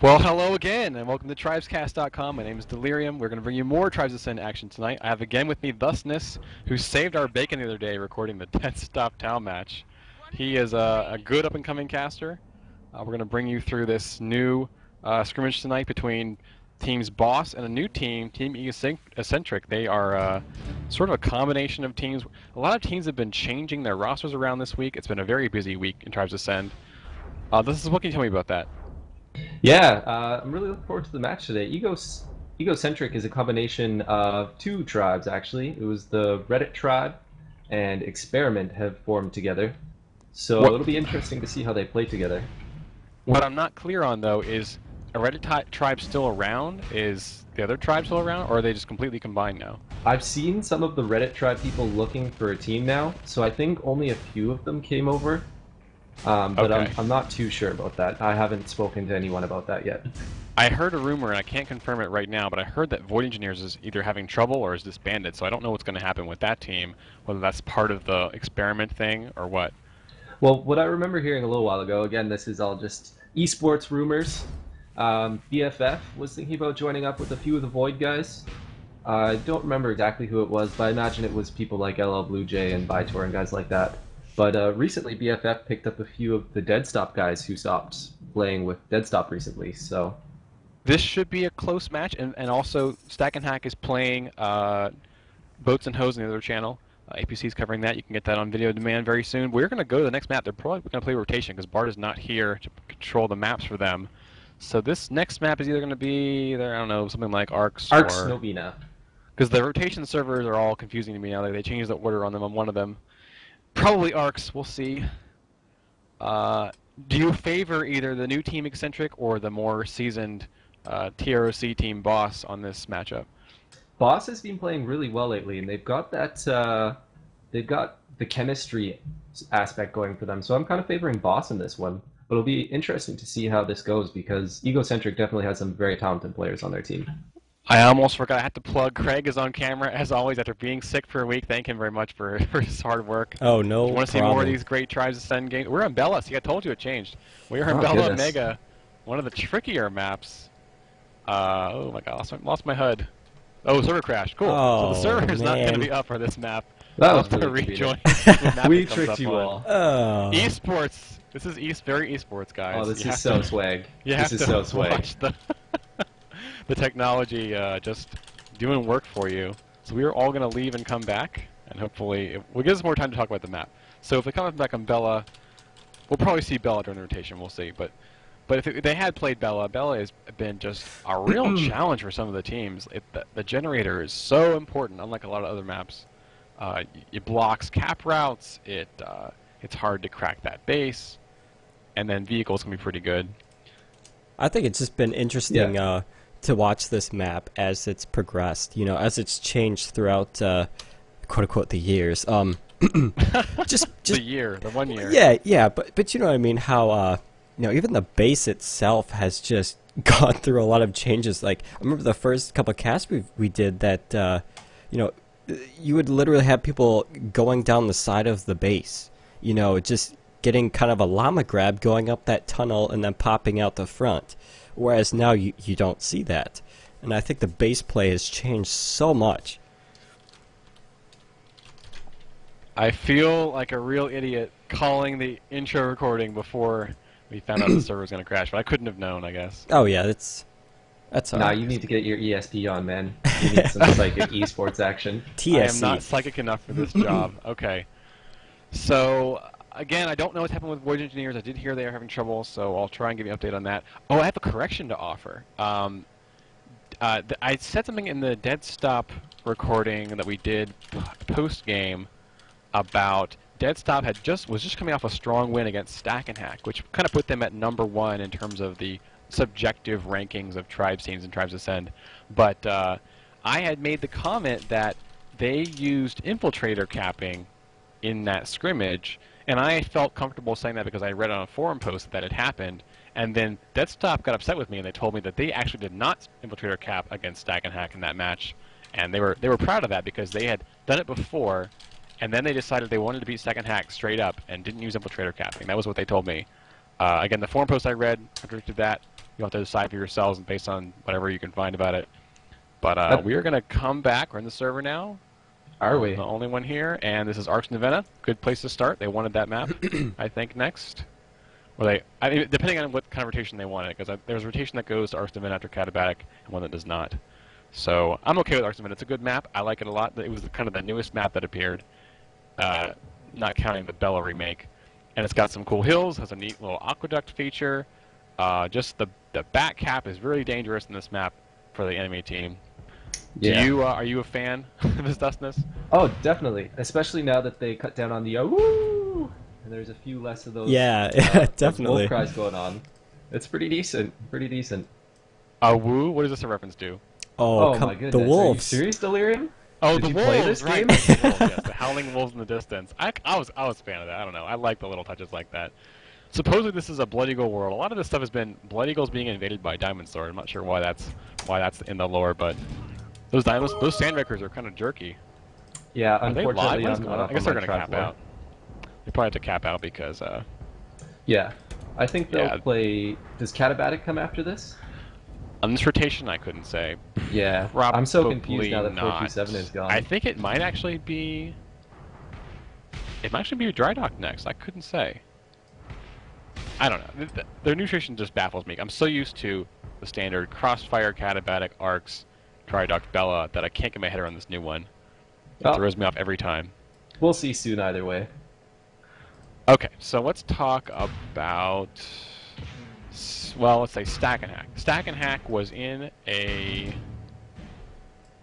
Well, hello again, and welcome to tribescast.com. My name is Delirium. We're going to bring you more Tribes Ascend action tonight. I have again with me Thusness, who saved our bacon the other day recording the Dead Stop Town match. He is a good up-and-coming caster. We're going to bring you through this new scrimmage tonight between Teams Boss and a new team, Team Egocentric. They are sort of a combination of teams. A lot of teams have been changing their rosters around this week. It's been a very busy week in Tribes Ascend. What can you tell me about that? Yeah, I'm really looking forward to the match today. Egocentric is a combination of two tribes, actually. It was the Reddit tribe and Experiment have formed together. So it'll be interesting to see how they play together. What I'm not clear on, though, is a Reddit tribe still around? Is the other tribe still around, or are they just completely combined now? I've seen some of the Reddit tribe people looking for a team now, so I think only a few of them came over. But Okay. I'm not too sure about that. I haven't spoken to anyone about that yet. I heard a rumor, and I can't confirm it right now, but I heard that Void Engineers is either having trouble or is disbanded, so I don't know what's going to happen with that team, whether that's part of the experiment thing or what. Well, what I remember hearing a little while ago, again, this is all just esports rumors. BFF was thinking about joining up with a few of the Void guys. I don't remember exactly who it was, but I imagine it was people like LL Blue Jay and Vitor and guys like that. But recently, BFF picked up a few of the Dead Stop guys who stopped playing with Dead Stop recently, so... This should be a close match, and also Stack and Hack is playing Boats and Hose on the other channel. APC is covering that. You can get that on video demand very soon. We're going to go to the next map. They're probably going to play rotation because Bart is not here to control the maps for them. So this next map is either going to be, I don't know, something like Arcs Arcs or... Novena. Because the rotation servers are all confusing to me now. They changed the order on them on one of them. Probably Arcs. We'll see. Do you favor either the new team Eccentric or the more seasoned TROC team Boss on this matchup? Boss has been playing really well lately, and they've got that, they've got the chemistry aspect going for them, so I'm kind of favoring Boss in this one. But it'll be interesting to see how this goes, because Egocentric definitely has some very talented players on their team. I almost forgot. I had to plug. Craig is on camera, as always, after being sick for a week. Thank him very much for his hard work. Oh, no Want to see more of these great Tribes Ascend games? We're in Bella. See, I told you it changed. We are in Bella goodness. Mega, one of the trickier maps. Oh my god, lost my HUD. Oh, server crashed. Cool. Oh, so the server is not going to man. be up for this map. That I'll was have to really rejoin. convenient. when map We it comes tricked up you on. all. Oh. Esports. This is very esports, guys. Oh, this You is have so to- swag. You This have is to so swag. watch the technology just doing work for you. So we are all going to leave and come back, and hopefully it will give us more time to talk about the map. So if they come back on Bella, we'll probably see Bella during the rotation. We'll see. But if they had played Bella, Bella has been just a real challenge for some of the teams. The generator is so important, unlike a lot of other maps. It blocks cap routes. It's hard to crack that base, and then vehicles can be pretty good. I think it's just been interesting to watch this map as it's progressed, you know, as it's changed throughout, quote-unquote, the years. Just The 1 year. Yeah, but you know what I mean, how, you know, even the base itself has just gone through a lot of changes. Like, I remember the first couple of casts we did that, you know, you would literally have people going down the side of the base, you know, just getting kind of a llama grab going up that tunnel and then popping out the front. Whereas now you don't see that. And I think the base play has changed so much. I feel like a real idiot calling the intro recording before we found out the server was going to crash, but I couldn't have known, I guess. Oh yeah, that's all Nah, right. you need to get your ESP on, man. You need some psychic esports action. TSC. I am not psychic enough for this job. Okay. So, again, I don't know what's happened with Void Engineers. I did hear they are having trouble, so I'll try and give you an update on that. Oh, I have a correction to offer. I said something in the Dead Stop recording that we did post-game about Dead Stop was just coming off a strong win against Stack and Hack, which kind of put them at #1 in terms of the subjective rankings of Tribes teams and Tribes Ascend. But I had made the comment that they used infiltrator capping in that scrimmage, and I felt comfortable saying that because I read on a forum post that it happened, and then Dead Stop got upset with me and they told me that they actually did not infiltrator cap against Stack and Hack in that match, and they were proud of that because they had done it before, and then they decided they wanted to beat Stack and Hack straight up and didn't use infiltrator capping. That was what they told me. Again, the forum post I read contradicted that. You'll have to decide for yourselves based on whatever you can find about it. But Yep. we are going to come back. We're in the server now. Are I'm we? the only one here, and this is Arcs Nevada. Good place to start. They wanted that map, I think, next. Or I mean, depending on what kind of rotation they wanted, because there's a rotation that goes to Arcs Nevada after Katabatic, and one that does not. So I'm okay with Arcs Nevada. It's a good map. I like it a lot. It was kind of the newest map that appeared, not counting the Bella remake. And it's got some cool hills, has a neat little aqueduct feature. Just the back cap is really dangerous in this map for the enemy team. Yeah. Are you a fan of his dustness? Oh, definitely. Especially now that they cut down on the woo, and there's a few less of those. Yeah, those definitely. wolf cries going on. It's pretty decent. Pretty decent. Woo? What is this a reference to? Oh, my goodness. the wolves. Are you serious, Delirium? Oh, Did the you wolves, play this right? game? The wolves, yes, the howling wolves in the distance. I was a fan of that. I don't know. I like the little touches like that. Supposedly this is a Blood Eagle world. A lot of this stuff has been Blood Eagles being invaded by Diamond Sword. I'm not sure why that's in the lore, but those Sandrakers are kind of jerky. Yeah, Are they live? unfortunately, What is I'm going not on? I guess up they're on going my to cap trap out. They probably have to cap out because Yeah. I think they'll Yeah. play... Does Katabatic come after this? on this rotation I couldn't say. Yeah. Probably I'm so confused now that not. 427 is gone. I think it might actually be. It might actually be Drydock next. I couldn't say. I don't know. Their nutrition just baffles me. I'm so used to the standard Crossfire, Katabatic, Arcs, Drydock, Bella that I can't get my head around this new one. It Oh. throws me off every time. We'll see soon either way. Okay, so let's talk about. Well, let's say Stack and Hack. Stack and Hack was in a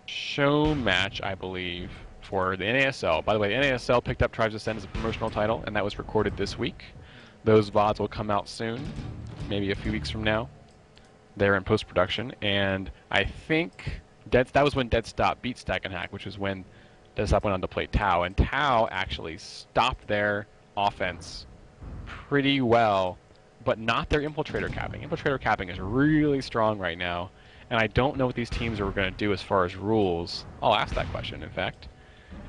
show match, I believe, for the NASL. By the way, the NASL picked up Tribes Ascend as a promotional title, and that was recorded this week. Those VODs will come out soon, maybe a few weeks from now. They're in post-production, and I think that was when Dead Stop beat Stack and Hack, which was when Dead Stop went on to play Tau, and Tau actually stopped their offense pretty well, but not their Infiltrator capping. Infiltrator capping is really strong right now, and I don't know what these teams are going to do as far as rules. I'll ask that question, in fact.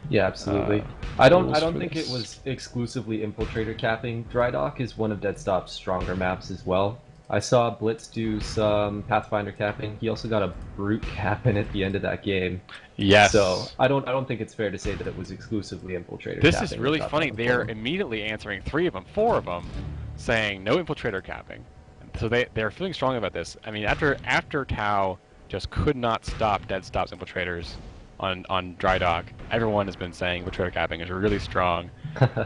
Yeah, absolutely. I don't rules for think it this. was exclusively Infiltrator capping. Drydock is one of Deadstop's stronger maps as well. I saw Blitz do some Pathfinder capping. He also got a Brute cap in at the end of that game. Yes. So I don't think it's fair to say that it was exclusively Infiltrator This capping. is really that's funny. on the They're forum. immediately answering 4 of them, saying no Infiltrator capping. So they're feeling strong about this. I mean, after Tau just could not stop Dead Stop's Infiltrators on Drydock, everyone has been saying Infiltrator capping is really strong.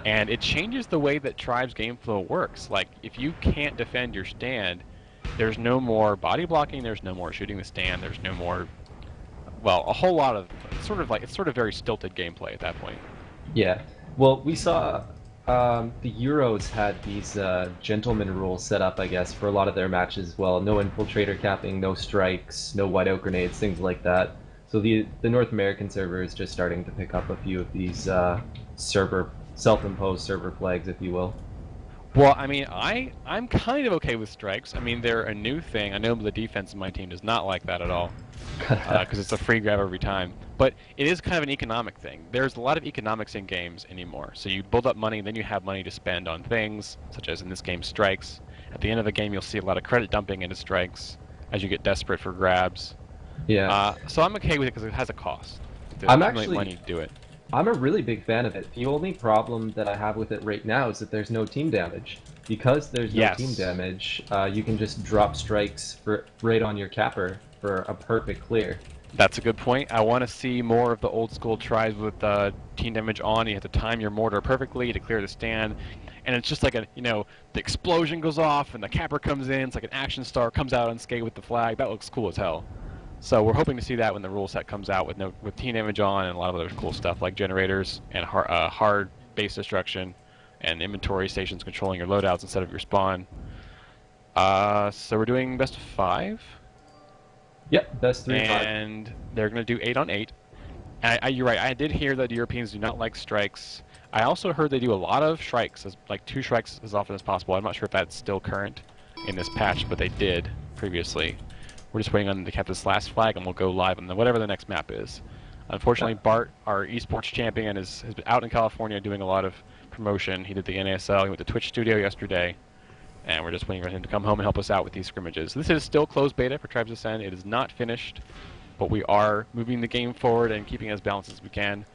And it changes the way that Tribe's game flow works. Like, if you can't defend your stand, there's no more body blocking, there's no more shooting the stand, there's no more, well, a whole lot of, it's sort of very stilted gameplay at that point. Yeah. Well, we saw the Euros had these gentleman rules set up, I guess, for a lot of their matches as well. No Infiltrator capping, no strikes, no whiteout grenades, things like that. So the North American server is just starting to pick up a few of these self-imposed server flags, if you will. Well, I mean, I'm kind of okay with strikes. I mean, they're a new thing. I know the defense in my team does not like that at all, because it's a free grab every time. But it is kind of an economic thing. There's a lot of economics in games anymore. So you build up money, then you have money to spend on things, such as in this game, strikes. At the end of the game, you'll see a lot of credit dumping into strikes as you get desperate for grabs. Yeah. So I'm okay with it because it has a cost. To I'm accumulate actually- money to do it. I'm a really big fan of it. The only problem that I have with it right now is that there's no team damage. Because there's no Yes. team damage, you can just drop strikes right on your capper for a perfect clear. That's a good point. I want to see more of the old school tribes with team damage on. You have to time your mortar perfectly to clear the stand. And it's just like the explosion goes off and the capper comes in. It's like an action star comes out unscathed with the flag. That looks cool as hell. So we're hoping to see that when the rule set comes out with team damage on and a lot of other cool stuff like generators and hard base destruction and inventory stations controlling your loadouts instead of your spawn. So we're doing best of 5. Yep, best 3-5. And they're going to do 8 on 8. You're right. I did hear that the Europeans do not like strikes. I also heard they do a lot of strikes, like 2 strikes as often as possible. I'm not sure if that's still current in this patch, but they did previously. We're just waiting on them to cap this last flag, and we'll go live on whatever the next map is. Unfortunately, Bart, our esports champion, has been out in California doing a lot of promotion. He did the NASL. He went to Twitch Studio yesterday, And we're just waiting for him to come home and help us out with these scrimmages. This is still closed beta for Tribes Ascend. It is not finished, but we are moving the game forward and keeping it as balanced as we can.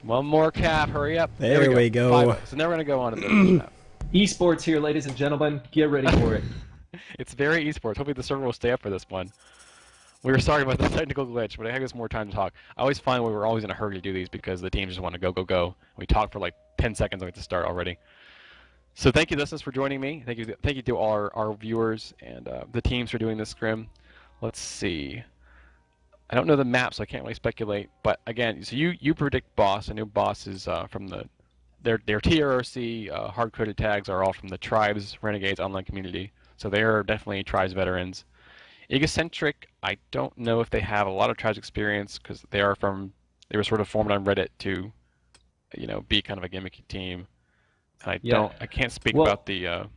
One more cap, hurry up. There we go. So now we're going to go on to the map. Esports here, ladies and gentlemen. Get ready for it. It's very esports. Hopefully the server will stay up for this one. We were sorry about the technical glitch, but I have us more time to talk. I always find we were always in a hurry to do these because the teams just want to go, go, go. We talk for like 10 seconds at the start already. So thank you, listeners, for joining me. Thank you to all our viewers and the teams for doing this scrim. Let's see. I don't know the map, so I can't really speculate. But again, so you predict boss. I know boss is from their TRC hard-coded tags are all from the Tribes Renegades online community. So they are definitely Tribes veterans. Egocentric, I don't know if they have a lot of Tribes experience because they were sort of formed on Reddit to, be kind of a gimmicky team. I can't speak about the.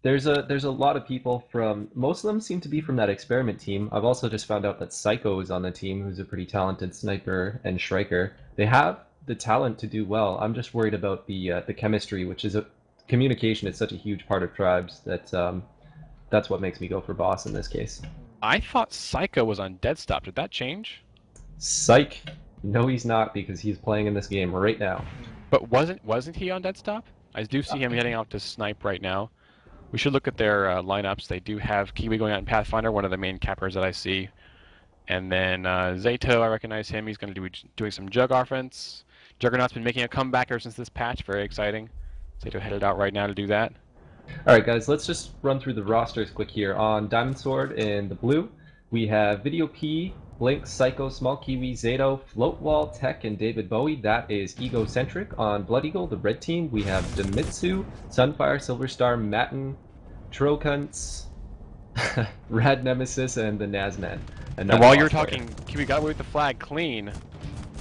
There's a lot of people from. Most of them seem to be from that experiment team. I've also just found out that Psycho is on the team, who's a pretty talented sniper and striker. They have the talent to do well. I'm just worried about the chemistry, which is communication is such a huge part of Tribes that that's what makes me go for boss in this case. I thought Psycho was on Dead Stop. Did that change? Psych. No, he's not because he's playing in this game right now. But wasn't he on Dead Stop? I do see him heading out to snipe right now. We should look at their lineups. They do have Kiwi going out in Pathfinder, one of the main cappers that I see. And then Zato, I recognize him. He's going to be doing some Jug offense. Juggernaut's been making a comeback ever since this patch. Very exciting. Zato headed out right now to do that. Alright guys, let's just run through the rosters quick here. On Diamond Sword in the blue, we have Video P, Blink, Psycho, Small Kiwi, Zato, Floatwall, Tech, and David Bowie. That is Egocentric. On Blood Eagle, the red team, we have Demitsu, Sunfire, Silverstar, Matten, Trokunts, Rad Nemesis, and the Nazman. And while you're talking, Kiwi got away with the flag clean.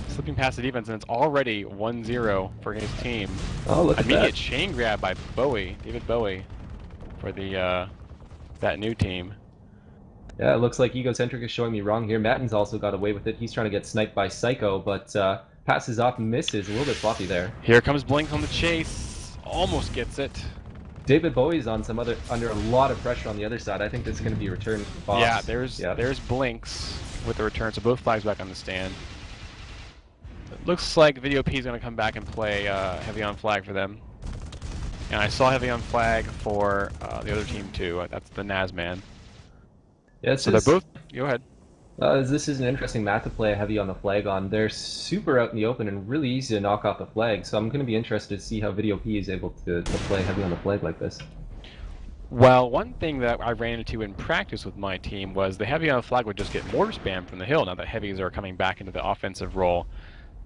Slipping past the defense, and it's already 1-0 for his team. Oh, look at that. Immediate chain grab by Bowie, David Bowie, for the that new team. Yeah, it looks like Egocentric is showing me wrong here. Matten's also got away with it. He's trying to get sniped by Psycho, but passes off and misses. A little bit floppy there. Here comes Blink on the chase. Almost gets it. David Bowie's on under a lot of pressure on the other side. I think this is going to be a return for boss. Yeah, there's Blinks with the return, so both flags back on the stand. It looks like Video P is going to come back and play Heavy on Flag for them. And I saw Heavy on Flag for the other team too. That's the Nazman. Yeah, so they're both. Go ahead. This is an interesting map to play Heavy on the Flag on. They're super out in the open and really easy to knock off the flag. So I'm going to be interested to see how Video P is able to play Heavy on the Flag like this. Well, one thing that I ran into in practice with my team was the Heavy on the Flag would just get mortar spam from the hill now that Heavies are coming back into the offensive role.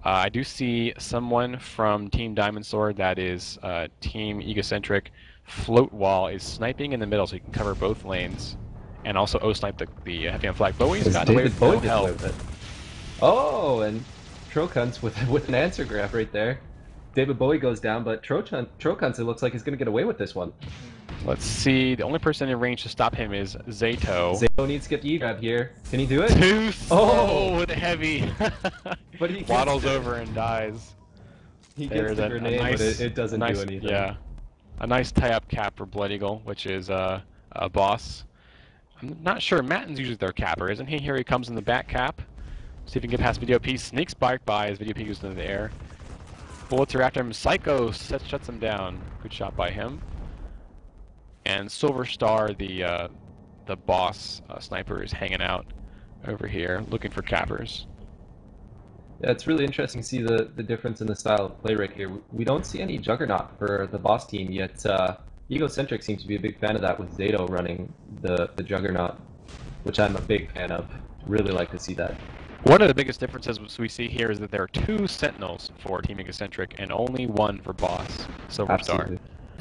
I do see someone from Team Diamond Sword, that is Team Egocentric. Float Wall is sniping in the middle so he can cover both lanes. And also O-snipe the Heavy on Flag. Bowie's got away with no help. Oh, and Trokunts with an answer grab right there. David Bowie goes down, but Trokunts, it looks like, is going to get away with this one. Let's see. The only person in range to stop him is Zato. Zato needs to get the E-grab here. Can he do it? Too slow with a Heavy. But he waddles over and dies. He gets the grenade, but it doesn't do anything. Yeah. A nice tie-up cap for Blood Eagle, which is a boss. I'm not sure. Matten's usually their capper, isn't he? Here he comes in the back cap. See if he can get past Video P. Sneaks by as Video P goes into the air. Bullets are after him. Psycho shuts him down. Good shot by him. And Silverstar, the boss sniper, is hanging out over here, looking for cappers. Yeah, it's really interesting to see the difference in the style of play right here. We don't see any Juggernaut for the boss team, yet Egocentric seems to be a big fan of that with Zato running the Juggernaut, which I'm a big fan of. Really like to see that. One of the biggest differences we see here is that there are 2 Sentinels for Team Egocentric and only 1 for boss, Silverstar. Absolutely.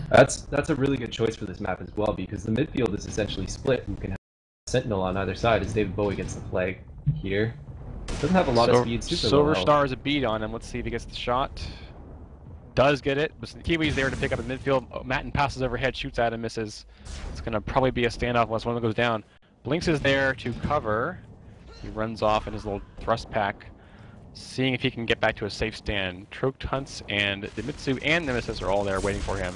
That's a really good choice for this map as well, because the midfield is essentially split. You can have a Sentinel on either side as David Bowie gets the flag here. Doesn't have a lot of speed. Silverstar is a beat on him. Let's see if he gets the shot. Does get it. Kiwi's there to pick up the midfield. Matten passes overhead, shoots at him, misses. It's going to probably be a standoff unless one of them goes down. Blinks is there to cover. He runs off in his little thrust pack, seeing if he can get back to a safe stand. Trokunts and Demitsu and Nemesis are all there waiting for him.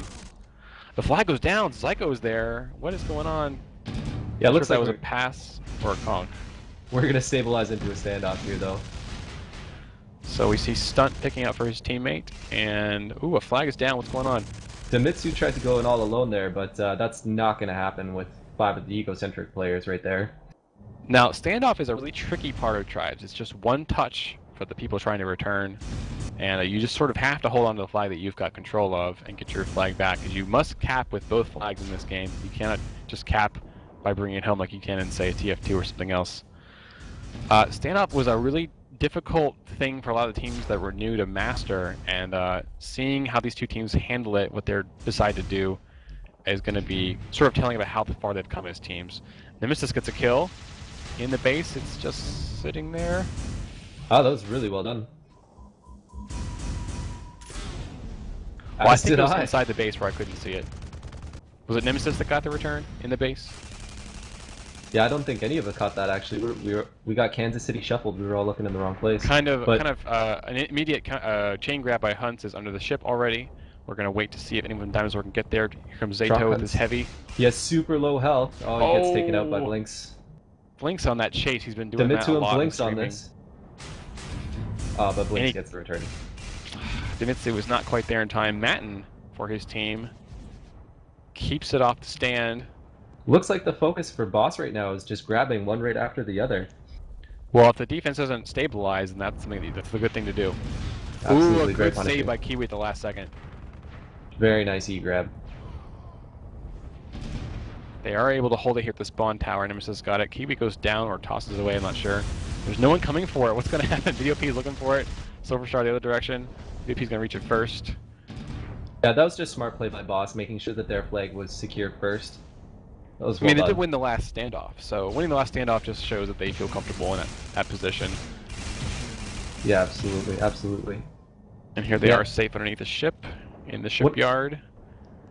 The flag goes down. Zyko's there. What is going on? Yeah, it Not sure looks if that like was a pass or a conk. we're going to stabilize into a standoff here, though. So we see Stunt picking up for his teammate, and ooh, a flag is down. What's going on? Demitsu tried to go in all alone there, but that's not going to happen with 5 of the Egocentric players right there. Now, standoff is a really tricky part of tribes. It's just one touch for the people trying to return, and you just sort of have to hold on to the flag that you've got control of and get your flag back, because you must cap with both flags in this game. You cannot just cap by bringing it home like you can in, say, a TF2 or something else. Standoff was a really difficult thing for a lot of the teams that were new to master, and seeing how these two teams handle it, what they decide to do, is going to be sort of telling about how far they've come as teams. Nemesis gets a kill. In the base, it's just sitting there. Oh, that was really well done. Well, I think it was inside the base where I couldn't see it. Was it Nemesis that got the return in the base? Yeah, I don't think any of us caught that actually. We got Kansas City shuffled. We were all looking in the wrong place. Kind of an immediate chain grab by Hunts is under the ship already. We're gonna wait to see if anyone Dinosaur can get there. Here comes Zato with his heavy. He has super low health. Oh, he gets taken out by Blinks. Blinks on that chase. He's been doing that a Demitsu lot. and Blinks on this. Oh, but Blinks gets the return. Demitsu was not quite there in time. Matten for his team keeps it off the stand. Looks like the focus for Boss right now is just grabbing one right after the other. Well, if the defense doesn't stabilize, then that's something that's a good thing to do. Absolutely, ooh, a good save by Kiwi at the last second. Very nice E-grab. They are able to hold it here at the spawn tower. Nemesis got it. Kiwi goes down or tosses away, I'm not sure. There's no one coming for it. What's going to happen? VOP is looking for it. Silverstar the other direction. VOP is going to reach it first. Yeah, that was just smart play by Boss, making sure that their flag was secure first. That was well they done. did win the last standoff, so winning the last standoff just shows that they feel comfortable in that position. Yeah, absolutely, absolutely. And here they are safe underneath the ship, in the shipyard.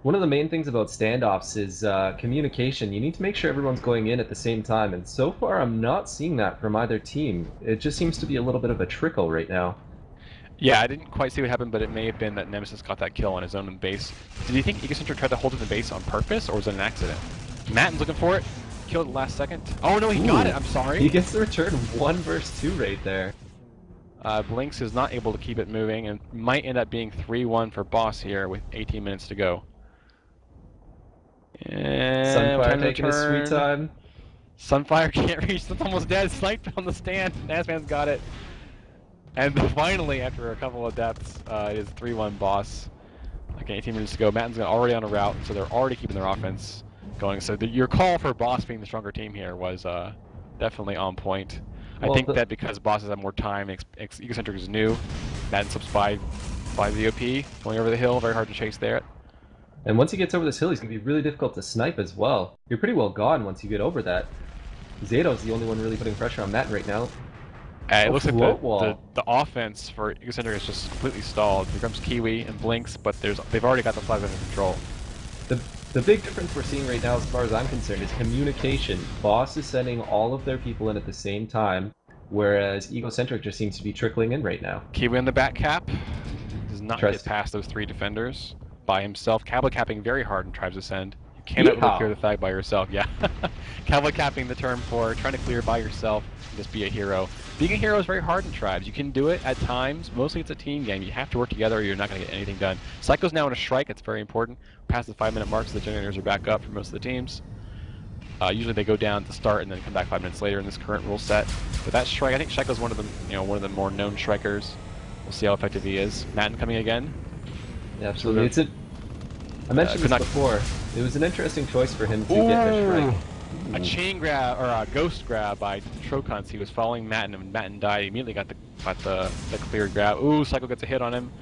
One of the main things about standoffs is communication. You need to make sure everyone's going in at the same time, and so far I'm not seeing that from either team. It just seems to be a little bit of a trickle right now. Yeah, I didn't quite see what happened, but it may have been that Nemesis got that kill on his own in base. Did you think Egocentric tried to hold it in the base on purpose, or was it an accident? Matten's looking for it. Killed it last second. Oh no, he got it. I'm sorry. He gets the return 1 versus 2 right there. Blinks is not able to keep it moving, and might end up being 3-1 for Boss here with 18 minutes to go. And Sunfire taking his sweet time. Sunfire can't reach. That's almost dead. Sniped on the stand. Nazman's got it. And finally, after a couple of deaths, it is 3-1 Boss. Like 18 minutes to go. Matten's already on a route, so they're already keeping their offense going. So your call for Boss being the stronger team here was definitely on point. Well, I think that because bosses have more time, Egocentric is new. Matten slips by VOP, going over the hill, very hard to chase there. And once he gets over this hill, he's going to be really difficult to snipe as well. You're pretty well gone once you get over that. Zato's the only one really putting pressure on Matten right now. It looks like the offense for Egocentric is just completely stalled. Here comes Kiwi and Blinks, but they've already got the flag under control. The big difference we're seeing right now, as far as I'm concerned, is communication. Boss is sending all of their people in at the same time, whereas Egocentric just seems to be trickling in right now. Kiwi on the back cap does not get past those 3 defenders by himself. Cavalry capping very hard in Tribes Ascend. You cannot really clear the flag by yourself. Yeah, cavalry capping the term for trying to clear by yourself and just be a hero. Being a hero is very hard in Tribes. You can do it at times. Mostly it's a team game. You have to work together or you're not going to get anything done. Psycho's now in a strike. It's very important. Past the 5-minute mark, so the generators are back up for most of the teams. Usually they go down at the start and then come back 5 minutes later in this current rule set. But that strike, I think Shaiko's one of the more known strikers. We'll see how effective he is. Matten coming again. Yeah, absolutely. I mentioned this before. It was an interesting choice for him to get a strike. A chain grab or a ghost grab by Trokons. He was following Matten, and Matten died. He immediately got the clear grab. Ooh, Psycho gets a hit on him.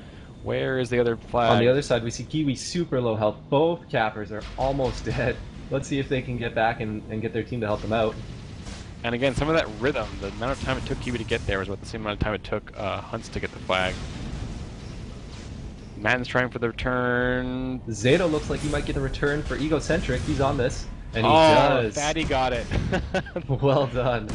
Where is the other flag? On the other side, we see Kiwi super low health. Both cappers are almost dead. Let's see if they can get back and get their team to help them out. And again, some of that rhythm, the amount of time it took Kiwi to get there was about the same amount of time it took Hunts to get the flag. Matten's trying for the return. Zato looks like he might get a return for Egocentric. He's on this. And he does. Fatty got it. Well done.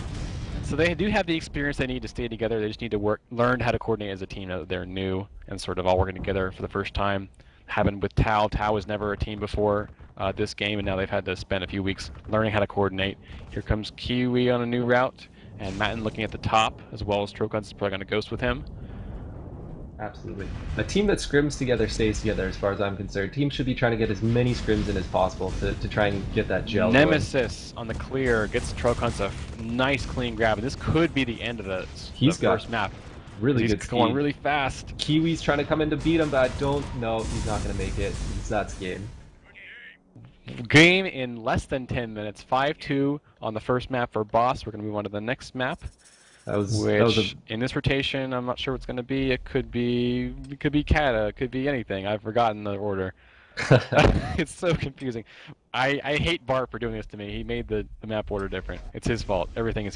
So they do have the experience they need to stay together. They just need to learn how to coordinate as a team now that they're new and sort of all working together for the first time. happened with Tao. Tao was never a team before this game, and now they've had to spend a few weeks learning how to coordinate. Here comes Kiwi on a new route, and Matten looking at the top, as well as Trokun's probably going to ghost with him. Absolutely. A team that scrims together stays together, as far as I'm concerned. Teams should be trying to get as many scrims in as possible to try and get that gel Nemesis on the clear gets Trokun's a nice clean grab, and this could be the end of the first map. Really He's good going speed. really fast. Kiwi's trying to come in to beat him, but I don't know. He's not going to make it. That's game. Game in less than 10 minutes. 5-2 on the first map for Boss. We're going to move on to the next map. In this rotation, I'm not sure what's going to be. It could be Kata. It could be anything. I've forgotten the order. It's so confusing. I hate Bart for doing this to me. He made the map order different. It's his fault. Everything is